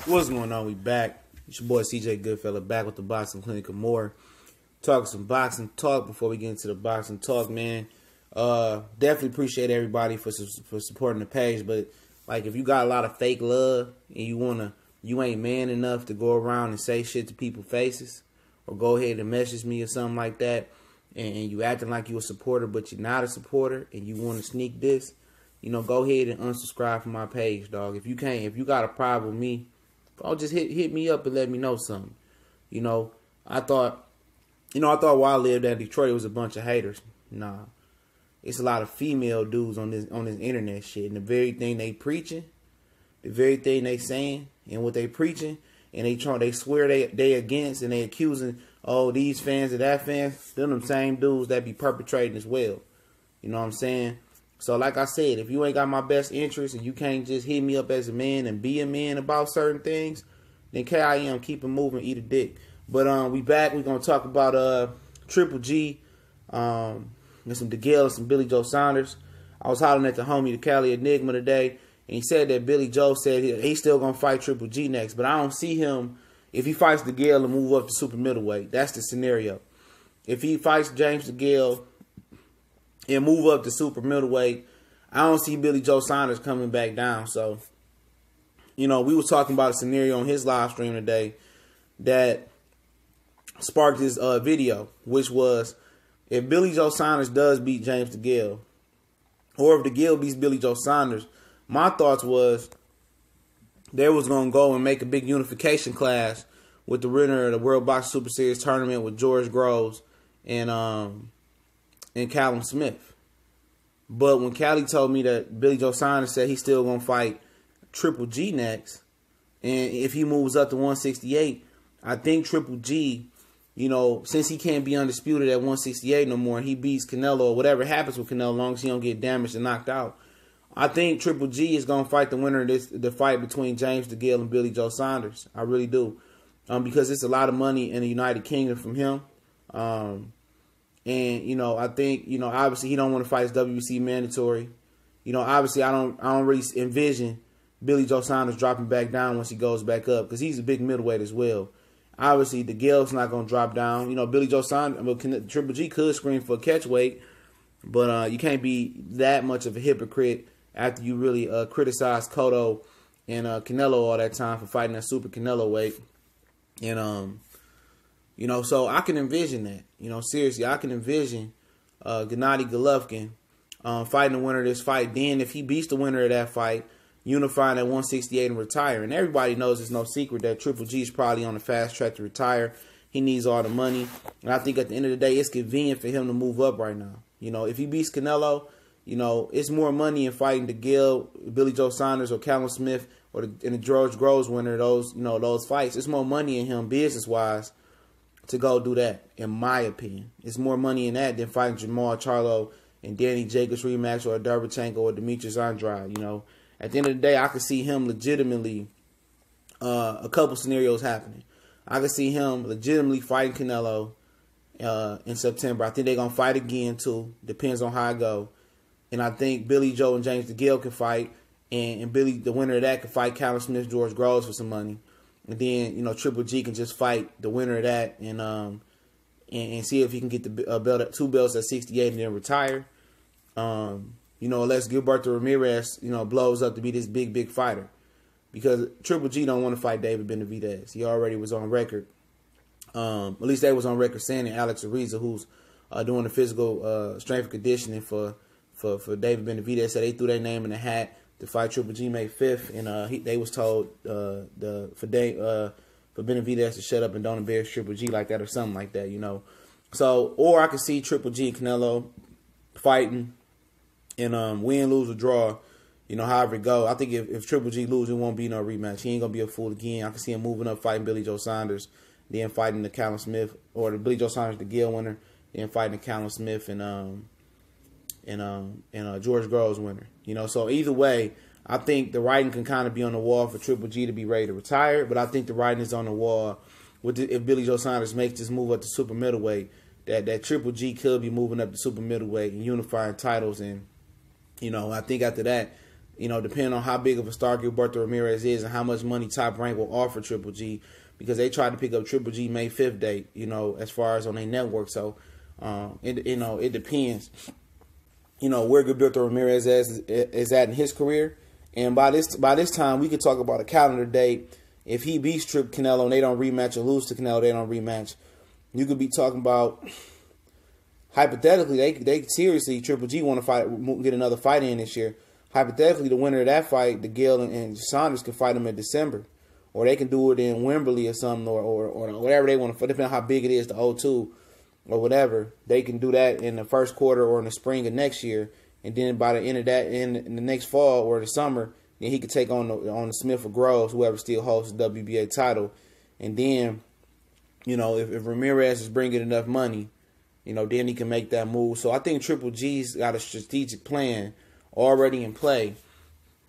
What's going on? We back. It's your boy CJ Goodfella back with the Boxing Clinic and more. Talking some boxing talk before we get into the boxing talk, man. Definitely appreciate everybody for supporting the page, but like if you got a lot of fake love and you ain't man enough to go around and say shit to people's faces, or go ahead and message me or something like that, and you acting like you a supporter but you're not a supporter and you want to sneak this, go ahead and unsubscribe from my page, dog. If you got a problem with me, just hit me up and let me know something. I thought while I lived in Detroit, it was a bunch of haters. Nah, it's a lot of female dudes on this internet shit, and the very thing they preaching, the very thing they saying, and what they preaching, and they swear they against, and they accusing, these fans of that fans, them same dudes that be perpetrating as well. You know what I'm saying? So like I said, if you ain't got my best interest and you can't just hit me up as a man and be a man about certain things, then KIM, keep it moving, eat a dick. But we back. We're gonna talk about Triple G, and some DeGale and some Billy Joe Saunders. I was hollering at the homie, the Cali Enigma, today, and he said that Billy Joe said he's still gonna fight Triple G next, but I don't see him if he fights DeGale and move up to super middleweight. That's the scenario. If he fights James DeGale and move up to super middleweight, I don't see Billy Joe Saunders coming back down. So, we was talking about a scenario on his live stream today that sparked this video, which was if Billy Joe Saunders does beat James DeGale, or if DeGale beats Billy Joe Saunders, my thoughts was they was going to go and make a big unification clash with the winner of the World Boxing Super Series tournament with George Groves and Callum Smith. But when Cali told me that Billy Joe Saunders said he's still going to fight Triple G next, and if he moves up to 168, I think Triple G, since he can't be undisputed at 168 no more, and he beats Canelo or whatever happens with Canelo, as long as he don't get damaged and knocked out, I think Triple G is going to fight the winner of the fight between James DeGale and Billy Joe Saunders. I really do. Because it's a lot of money in the United Kingdom from him. And, I think, obviously he don't want to fight his WBC mandatory. Obviously I don't really envision Billy Joe Saunders dropping back down once he goes back up, because he's a big middleweight as well. Obviously, DeGale's not going to drop down. Billy Joe Saunders, Triple G could scream for a catch weight, but you can't be that much of a hypocrite after you really criticize Cotto and Canelo all that time for fighting that super Canelo weight. And, so I can envision that. Seriously, I can envision Gennady Golovkin fighting the winner of this fight. Then if he beats the winner of that fight, unifying at 168 and retire. And everybody knows it's no secret that Triple G is probably on the fast track to retire. He needs all the money. And I think at the end of the day, it's convenient for him to move up right now. If he beats Canelo, it's more money in fighting DeGale, Billy Joe Saunders, or Callum Smith, or the George Groves winner, those fights. It's more money in him business-wise to go do that, in my opinion. It's more money in that than fighting Jamal Charlo and Danny Jacobs rematch, or Derevchenko or Demetrius Andrade, At the end of the day, I could see him legitimately, a couple scenarios happening. I could see him legitimately fighting Canelo in September. I think they're going to fight again, too. Depends on how it go. And I think Billy Joe and James DeGale can fight. And Billy, the winner of that, can fight Callum Smith, George Groves for some money. And then, Triple G can just fight the winner of that and see if he can get the two belts at 68 and then retire. Unless Gilberto Ramirez, blows up to be this big fighter. Because Triple G don't want to fight David Benavidez. He already was on record. At least they was on record saying Alex Ariza, who's doing the physical strength and conditioning for David Benavidez, said they threw their name in the hat to fight Triple G May 5th. And they was told for Benavidez to shut up and don't embarrass Triple G like that or something like that, So, or I could see Triple G and Canelo fighting and win, lose, or draw, however it go. I think if Triple G loses, it won't be no rematch. He ain't going to be a fool again. I can see him moving up, fighting Billy Joe Saunders, then fighting the Callum Smith, or the Billy Joe Saunders, the DeGale winner, then fighting the Callum Smith and George Groves winner. So either way, I think the writing can kind of be on the wall for Triple G to be ready to retire, but I think the writing is on the wall if Billy Joe Saunders makes this move up to super middleweight, that Triple G could be moving up to super middleweight and unifying titles. And I think after that, You know, depending on how big of a star Gilberto Ramirez is and how much money Top Rank will offer Triple G, because they tried to pick up Triple G May 5th date, you know, as far as on their network. So, it depends, you know, where Gilberto Ramirez is at in his career. And by this time, we could talk about a calendar date. If he beats Canelo and they don't rematch, or lose to Canelo, they don't rematch, you could be talking about, hypothetically, they seriously, Triple G want to fight, get another fight in this year. Hypothetically, the winner of that fight, DeGale and Saunders, can fight him in December. Or they can do it in Wembley or something, or whatever they want to, depending on how big it is, the O2 or whatever. They can do that in the first quarter or in the spring of next year. And then by the end of that, in the next fall or the summer, then he could take on the Smith or Groves, whoever still holds the WBA title. And then, you know, if Ramirez is bringing enough money, you know, then he can make that move. So I think Triple G's got a strategic plan already in play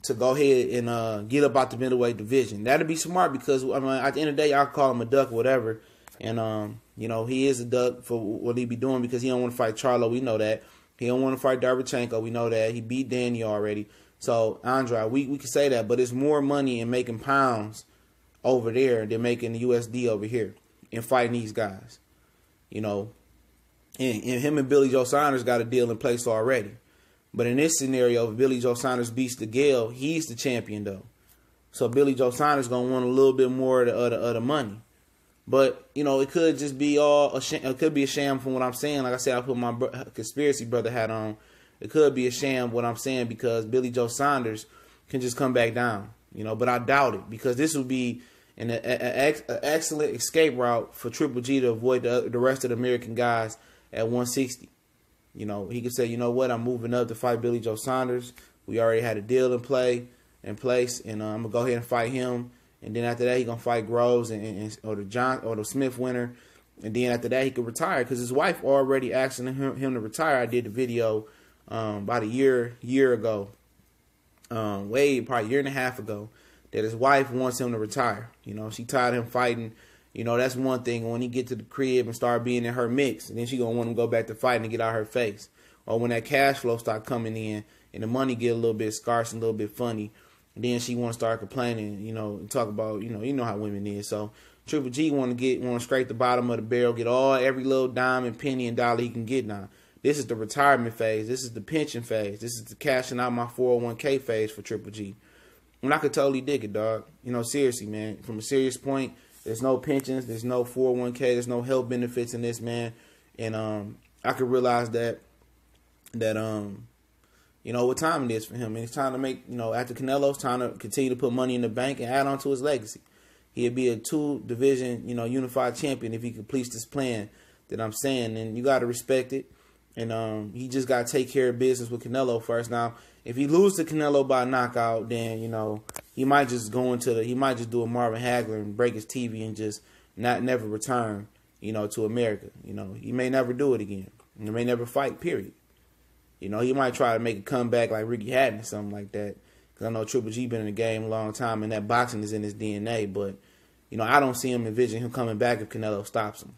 to go ahead and get up out the middleweight division. That'd be smart, because I mean, at the end of the day, y'all call him a duck or whatever. And, you know, he is a duck for what he be doing, because he don't want to fight Charlo. We know that. He don't want to fight Derevchenko. We know that. He beat Danny already. So, Andre, we can say that. But it's more money in making pounds over there than making the USD over here and fighting these guys. You know, and him and Billy Joe Saunders got a deal in place already. But in this scenario, if Billy Joe Saunders beats DeGale, he's the champion, though. So Billy Joe Saunders going to want a little bit more of the money. But, you know, it could just be it could be a sham from what I'm saying. Like I said, I put my conspiracy brother hat on. It could be a sham what I'm saying, because Billy Joe Saunders can just come back down, you know. But I doubt it, because this would be an excellent escape route for Triple G to avoid the rest of the American guys at 160. You know, he could say, you know what, I'm moving up to fight Billy Joe Saunders. We already had a deal in place, and I'm gonna go ahead and fight him. And then after that, he gonna fight Groves or the Smith winner. And then after that, he could retire, because his wife already asking him to retire. I did the video about a year ago, probably a year and a half ago, that his wife wants him to retire. You know, she tired of him fighting. You know, that's one thing. When he get to the crib and start being in her mix, and then she gonna want him to go back to fighting and get out her face. Or when that cash flow start coming in and the money get a little bit scarce and a little bit funny, then she want to start complaining, you know, and talk about, you know how women is. So Triple G want to scrape the bottom of the barrel, get every little dime and penny and dollar he can get now. This is the retirement phase. This is the pension phase. This is the cashing out my 401k phase for Triple G. And I could totally dig it, dog. You know, seriously, man. From a serious point, there's no pensions, there's no 401k, there's no health benefits in this, man. And I could realize that you know what time it is for him. And it's time to make, you know, after Canelo, it's time to continue to put money in the bank and add on to his legacy. He'd be a 2-division, you know, unified champion if he completes this plan that I'm saying. And you got to respect it. And he just got to take care of business with Canelo first. Now, if he loses to Canelo by knockout, then, you know, he might just do a Marvin Hagler and break his TV and just never return, you know, to America. You know, he may never do it again. He may never fight, period. You know, he might try to make a comeback like Ricky Hatton or something like that. Because I know Triple G been in the game a long time, and that boxing is in his DNA. But, you know, I don't see him envisioning him coming back if Canelo stops him.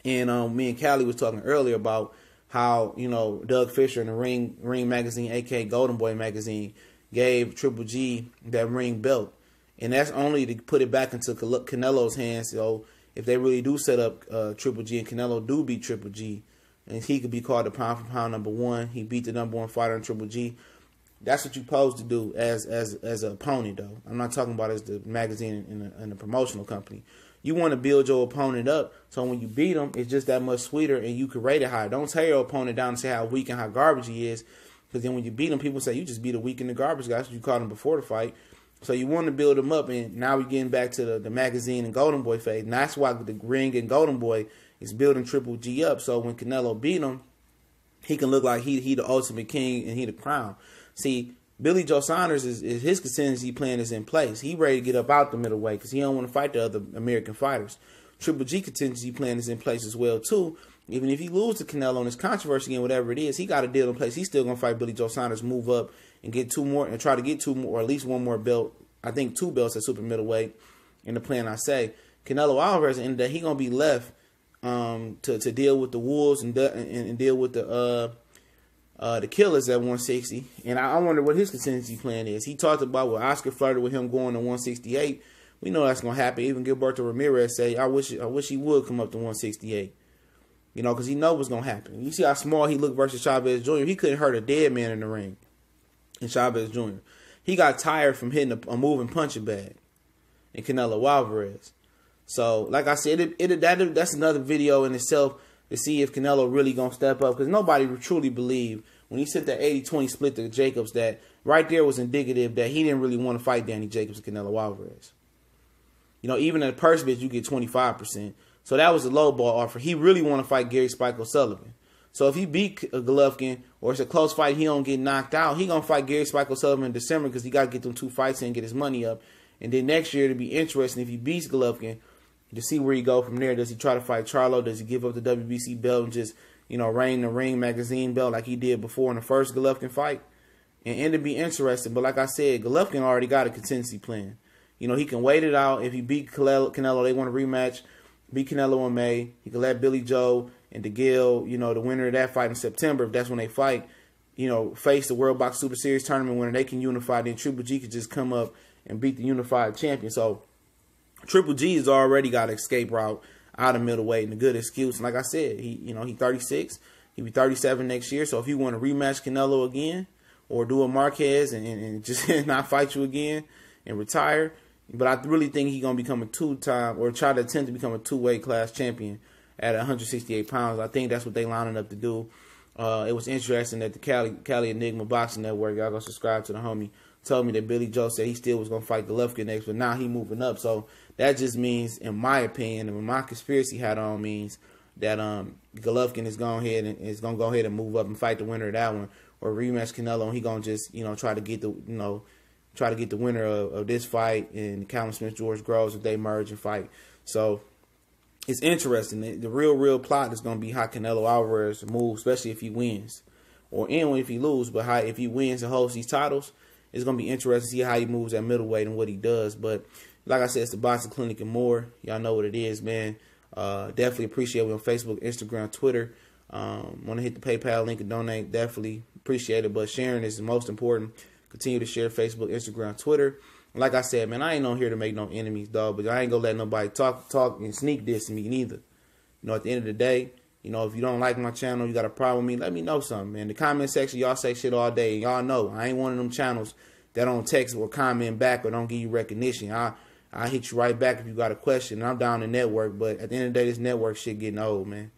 And me and Callie was talking earlier about how, you know, Doug Fisher in the Ring magazine, a.k.a. Golden Boy magazine, gave Triple G that ring belt. And that's only to put it back into Canelo's hands. So if they really do set up Triple G and Canelo do beat Triple G, and he could be called the pound for pound #1. He beat the #1 fighter in Triple G. That's what you're supposed to do as an opponent, though. I'm not talking about as the magazine and the promotional company. You want to build your opponent up, so when you beat him, it's just that much sweeter, and you can rate it higher. Don't tear your opponent down and say how weak and how garbage he is, because then when you beat him, people say you just beat a weak and the garbage guy. That's what you called him before the fight. So you want to build him up, and now we're getting back to the magazine and Golden Boy phase. And that's why the Ring and Golden Boy is building Triple G up, so when Canelo beat him, he can look like he the ultimate king and he the crown. See, Billy Joe Saunders is his contingency plan is in place. He ready to get up out the middleweight because he don't want to fight the other American fighters. Triple G contingency plan is in place as well too. Even if he loses to Canelo on this controversy and whatever it is, he got a deal in place. He's still gonna fight Billy Joe Saunders, move up and get 2 more and try to get 2 more or at least 1 more belt. I think 2 belts at super middleweight in the plan. I say Canelo Alvarez, and that he gonna be left to deal with the Wolves and deal with the the Killers at 160, and I wonder what his contingency plan is. He talked about what Oscar flirted with him going to 168. We know that's gonna happen. Even Gilberto Ramirez say, I wish he would come up to 168. You know, because he know what's gonna happen. You see how small he looked versus Chavez Jr. He couldn't hurt a dead man in the ring. And Chavez Jr. He got tired from hitting a moving punching bag in Canelo Alvarez. So, like I said, that's another video in itself to see if Canelo really gonna step up, because nobody truly believed when he said that 80-20 split to Jacobs, that right there was indicative that he didn't really want to fight Danny Jacobs and Canelo Alvarez. You know, even in a purse bid, you get 25%. So that was a low ball offer. He really want to fight Gary Spike O'Sullivan. So if he beat Golovkin, or it's a close fight, he don't get knocked out, he gonna fight Gary Spike O'Sullivan in December, because he got to get them 2 fights in and get his money up. And then next year it'll be interesting if he beats Golovkin to see where he go from there. Does he try to fight Charlo? Does he give up the WBC belt and just, you know, reign the Ring magazine belt like he did before in the first Golovkin fight? And it'll be interesting. But like I said, Golovkin already got a contingency plan. You know, he can wait it out. If he beat Canelo, they want a rematch. Beat Canelo in May. He can let Billy Joe and DeGale, you know, the winner of that fight in September, if that's when they fight, you know, face the World Box Super Series tournament winner. They can unify. Then Triple G could just come up and beat the unified champion. So Triple G has already got an escape route out of middleweight and a good excuse. And like I said, he 36. He'll be 37 next year. So if you want to rematch Canelo again, or do a Marquez and just not fight you again and retire. But I really think he's going to become a 2-time, or try to attempt to become a 2-weight class champion at 168 pounds. I think that's what they lining up to do. It was interesting that the Cali Enigma Boxing Network, y'all go subscribe to the homie, told me that Billy Joe said he still was going to fight Golovkin next, but now he moving up. So that just means, in my opinion, and my conspiracy hat on, means that Golovkin is going to go ahead and move up and fight the winner of that one, or rematch Canelo, and he going to just, you know, try to get the winner of this fight and Callum Smith, George Groves, if they merge and fight. So it's interesting. The real plot is going to be how Canelo Alvarez moves, especially if he wins, or even if he loses. But how, if he wins and holds these titles, it's going to be interesting to see how he moves at middleweight and what he does. But like I said, it's the Boxing Clinic and more. Y'all know what it is, man. Definitely appreciate it on Facebook, Instagram, Twitter. Want to hit the PayPal link and donate. Definitely appreciate it. But sharing is the most important. Continue to share Facebook, Instagram, Twitter. Like I said, man, I ain't on here to make no enemies, dog. But I ain't gonna let nobody talk and sneak diss me neither. You know, at the end of the day, you know, if you don't like my channel, you got a problem with me, let me know something, man. The comment section, y'all say shit all day. Y'all know I ain't one of them channels that don't text or comment back or don't give you recognition. I hit you right back if you got a question. I'm down to network, but at the end of the day, this network shit getting old, man.